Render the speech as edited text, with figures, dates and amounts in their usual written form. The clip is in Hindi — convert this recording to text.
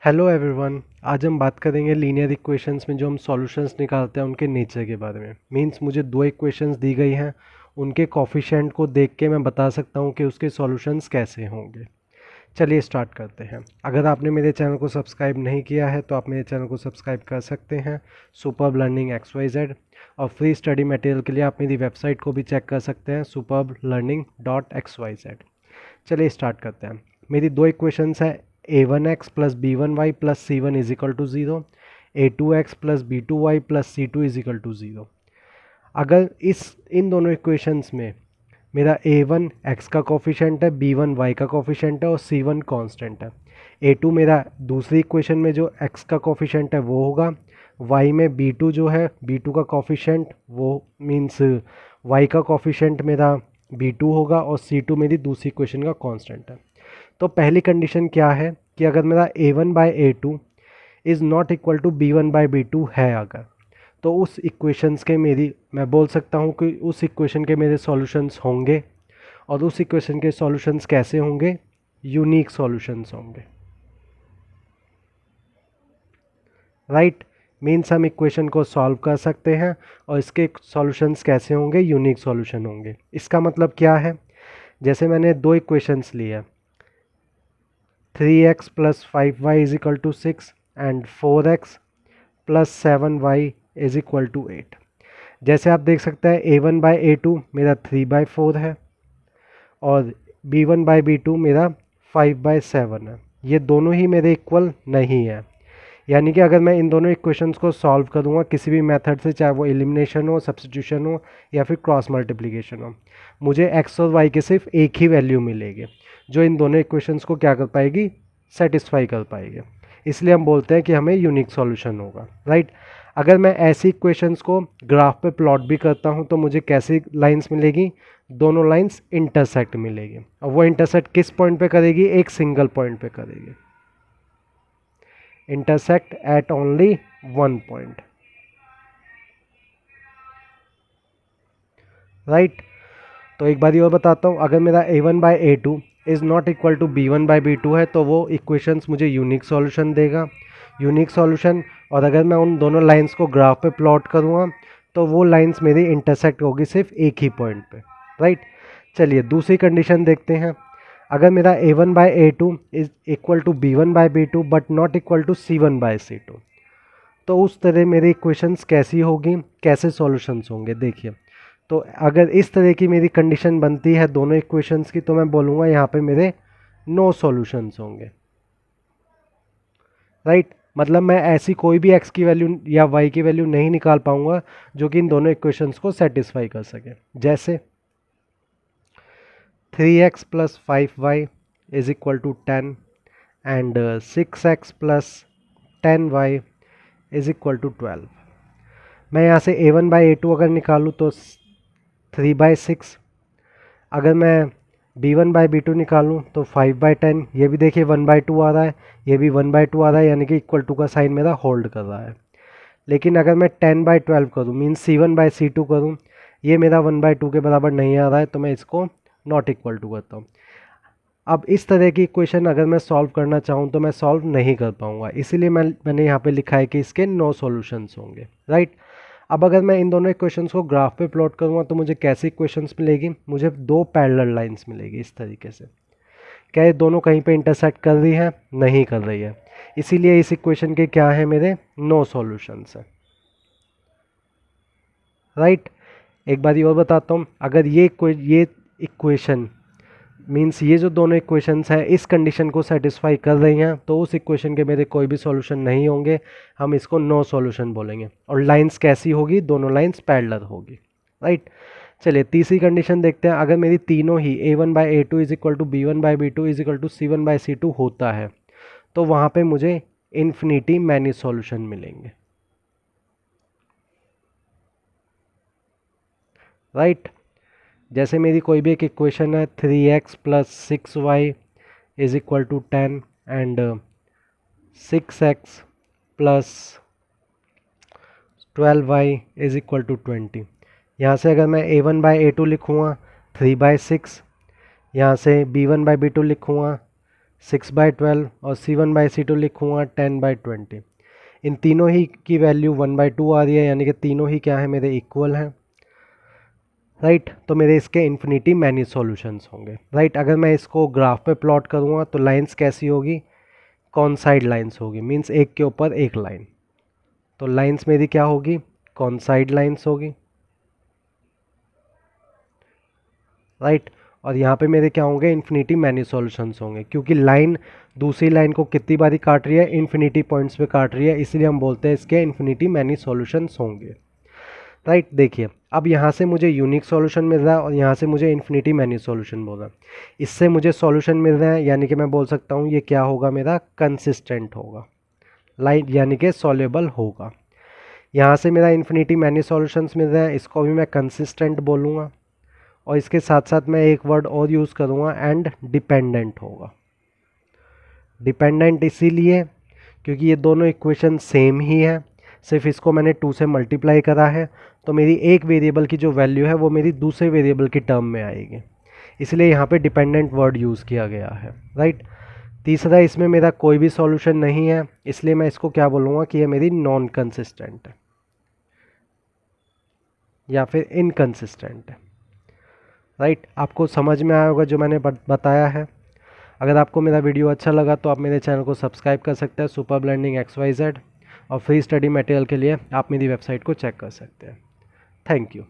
Hello everyone. आज हम बात करेंगे लीनियर इक्वेशंस में जो हम सॉल्यूशंस निकालते हैं उनके नेचर के बारे में। मींस मुझे दो इक्वेशंस दी गई हैं, उनके कोफिशिएंट को देख के मैं बता सकता हूँ कि उसके सॉल्यूशंस कैसे होंगे। चलिए स्टार्ट करते हैं। अगर आपने मेरे चैनल को सब्सक्राइब नहीं किया है तो आप मेरे चैनल को सब्सक्राइब कर सकते हैं, सुपर्ब लर्निंग XYZ। और फ्री स्टडी मटेरियल के लिए आप मेरी वेबसाइट को भी चेक कर सकते हैं, superblearning.xyz। चलिए स्टार्ट करते हैं। मेरी दो इक्वेशंस है, a1x plus b1y plus c1 is equal to zero, a2x plus b2y plus c2 is equal to zero. अगर इन दोनों इक्वेशंस में मेरा a1 x का कोफिशेंट है, b1 y का कोफिशेंट है और c1 कांस्टेंट है। a2 मेरा दूसरी इक्वेशन में जो x का कोफिशेंट है वो होगा, y में b2 जो है b2 का कोफिशेंट वो मीन्स y का कोफिशेंट मेरा b2 होगा और c2 मेरी दूसरी इक्वेशन का कांस्टेंट है। तो पहली कंडीशन क्या है कि अगर मेरा a1 by a2 is not equal to b1 by b2 है अगर, तो उस इक्वेशंस के मेरी मैं बोल सकता हूँ कि उस इक्वेशन के मेरे सॉल्यूशंस होंगे। और उस इक्वेशन के सॉल्यूशंस कैसे होंगे? यूनिक सॉल्यूशंस होंगे। राइट, मीन्स हम इक्वेशन को सॉल्व कर सकते हैं और इसके सॉल्यूशंस कैसे होंगे? यूनिक सॉल्यूशन होंगे। इसका मतलब क्या है? जैसे मैंने दो इक्वेशंस लिए, 3x plus 5y is equal to 6 and 4x plus 7y is equal to 8। जैसे आप देख सकते हैं a1 बाई a2 मेरा 3/4 है और b1 बाई b2 मेरा 5/7 है। ये दोनों ही मेरे इक्वल नहीं है। यानी कि अगर मैं इन दोनों इक्वेशंस को सॉल्व करूँगा किसी भी मेथड से, चाहे वो एलिमिनेशन हो, सब्स्टिट्यूशन हो या फिर क्रॉस मल्टीप्लिकेशन हो, मुझे x और y के सिर्फ एक ही वैल्यू मिलेगी जो इन दोनों इक्वेशंस को क्या कर पाएगी? सेटिस्फाई कर पाएगी। इसलिए हम बोलते हैं कि हमें यूनिक सॉल्यूशन होगा। राइट, अगर मैं ऐसी इक्वेशंस को ग्राफ पे प्लॉट भी करता हूँ तो मुझे कैसी लाइंस मिलेगी? दोनों लाइंस इंटरसेक्ट मिलेगी। और वो इंटरसेक्ट किस पॉइंट पे करेगी? एक सिंगल पॉइंट पे करेगी। intersect at only one point। Right, तो एक बार और बताता हूँ, अगर मेरा a1 by a2 is not equal to b1 by b2 है तो वो इक्वेशंस मुझे यूनिक सॉल्यूशन देगा। यूनिक सॉल्यूशन, और अगर मैं उन दोनों लाइंस को ग्राफ पे प्लॉट करूँगा तो वो लाइंस मेरी इंटरसेक्ट होगी सिर्फ एक ही पॉइंट पे। राइट, चलिए दूसरी कंडीशन देखते हैं। अगर मेरा a1 by a2 is equal to b1 by b2 but not equal to c1 by c2, तो उस तरह मेरी इक्वेशंस कैसी होगी, कैसे सॉल्यूशंस होंगे? देखिए, तो अगर इस तरह की मेरी कंडीशन बनती है दोनों इक्वेशंस की तो मैं बोलूँगा यहाँ पे मेरे नो सॉल्यूशंस होंगे। राइट, मतलब मैं ऐसी कोई भी x की वैल्यू या y की वैल्यू नहीं निकाल पाऊँगा जो कि इन दोनों इक्वेशंस को सेटिस्फाई कर सके। जैसे 3x plus 5y is equal to 10 and 6x plus 10y is equal to 12। मैं यहाँ से a1 बाई a2 अगर निकालूँ तो 3/6। अगर मैं b1 बाई b2 निकालूँ तो 5/10। ये भी देखिए 1/2 आ रहा है, ये भी 1/2 आ रहा है, यानी कि इक्वल टू का साइन मेरा होल्ड कर रहा है। लेकिन अगर मैं 10/12 करूँ मीन्स c1/c2 करूँ, ये मेरा 1/2 के बराबर नहीं आ रहा है, तो मैं इसको नॉट इक्वल टू करता हूँ। अब इस तरह की इक्वेशन अगर मैं सॉल्व करना चाहूँ तो मैं सॉल्व नहीं कर पाऊँगा, इसीलिए मैंने यहाँ पे लिखा है कि इसके नो सॉल्यूशंस होंगे। राइट, अब अगर मैं इन दोनों इक्वेशंस को ग्राफ पे प्लॉट करूँगा तो मुझे कैसी इक्वेशंस मिलेगी? मुझे दो पैरेलल लाइंस मिलेगी इस तरीके से। क्या ये दोनों कहीं पे इंटरसेक्ट कर रही है? नहीं कर रही है, इसीलिए इस इक्वेशन के क्या है? मेरे नो सॉल्यूशंस है। राइट, एक बार और बताता हूँ, अगर ये इक्वेशन मीन्स ये जो दोनों इक्वेशंस हैं इस कंडीशन को सेटिस्फाई कर रही हैं तो उस इक्वेशन के मेरे कोई भी सॉल्यूशन नहीं होंगे, हम इसको नो सॉल्यूशन बोलेंगे। और लाइंस कैसी होगी? दोनों लाइंस पैरेलल होगी। राइट, चलिए तीसरी कंडीशन देखते हैं। अगर मेरी तीनों ही a1 by a2 is equal to b1 by b2 is equal to c1 by c2 होता है तो वहाँ पे मुझे इन्फिनिटी मैनी सॉल्यूशन मिलेंगे। राइट, जैसे मेरी कोई भी एक इक्वेशन है 3x plus 6y is equal to 10 and 6x plus 12y is equal to 20। यहाँ से अगर मैं a1 बाई a2 लिखूँगा 3/6, यहाँ से b1 बाई b2 लिखूँगा 6/12 और C1/C2 लिखूँगा 10/20। इन तीनों ही की वैल्यू 1/2 आ रही है, यानी कि तीनों ही क्या है मेरे इक्वल हैं, राइट। तो मेरे इसके इन्फिनिटी मैनी सॉल्यूशंस होंगे, राइट। अगर मैं इसको ग्राफ पे प्लॉट करूँगा तो लाइंस कैसी होगी, कौन साइड लाइंस होगी, मीन्स एक के ऊपर एक लाइन। तो लाइंस मेरी क्या होगी, कौन साइड लाइंस होगी, राइट। और यहाँ पे मेरे क्या होंगे, इन्फिनिटी मैनी सॉल्यूशंस होंगे, क्योंकि लाइन दूसरी लाइन को कितनी बारी काट रही है, इन्फिनिटी पॉइंट्स पे काट रही है, इसलिए हम बोलते हैं इसके इन्फिनिटी मैनी सॉल्यूशंस होंगे, राइट। देखिए अब यहाँ से मुझे यूनिक सॉल्यूशन मिल रहा है और यहाँ से मुझे इन्फिनिटी मैनी सॉल्यूशन बोल रहा है। इससे मुझे सॉल्यूशन मिल रहा है, यानी कि मैं बोल सकता हूँ ये क्या होगा, मेरा कंसिस्टेंट होगा, लाइन यानी कि सॉल्युबल होगा। यहाँ से मेरा इन्फिनिटी मैनी सॉल्यूशंस मिल रहा है, इसको भी मैं कंसिस्टेंट बोलूँगा। और इसके साथ साथ मैं एक वर्ड और यूज़ करूँगा, एंड डिपेंडेंट होगा। डिपेंडेंट इसीलिए क्योंकि ये दोनों इक्वेशन सेम ही है, सिर्फ इसको मैंने 2 से मल्टीप्लाई करा है, तो मेरी एक वेरिएबल की जो वैल्यू है वो मेरी दूसरे वेरिएबल की टर्म में आएगी, इसलिए यहाँ पे डिपेंडेंट वर्ड यूज़ किया गया है, राइट। तीसरा, इसमें मेरा कोई भी सॉल्यूशन नहीं है, इसलिए मैं इसको क्या बोलूँगा कि ये मेरी नॉन कंसिस्टेंट है या फिर इनकंसिस्टेंट है, राइट। आपको समझ में आया होगा जो मैंने बताया है। अगर आपको मेरा वीडियो अच्छा लगा तो आप मेरे चैनल को सब्सक्राइब कर सकते हैं, सुपर ब्लेंडिंग XYZ, और फ्री स्टडी मटेरियल के लिए आप मेरी वेबसाइट को चेक कर सकते हैं। Thank you.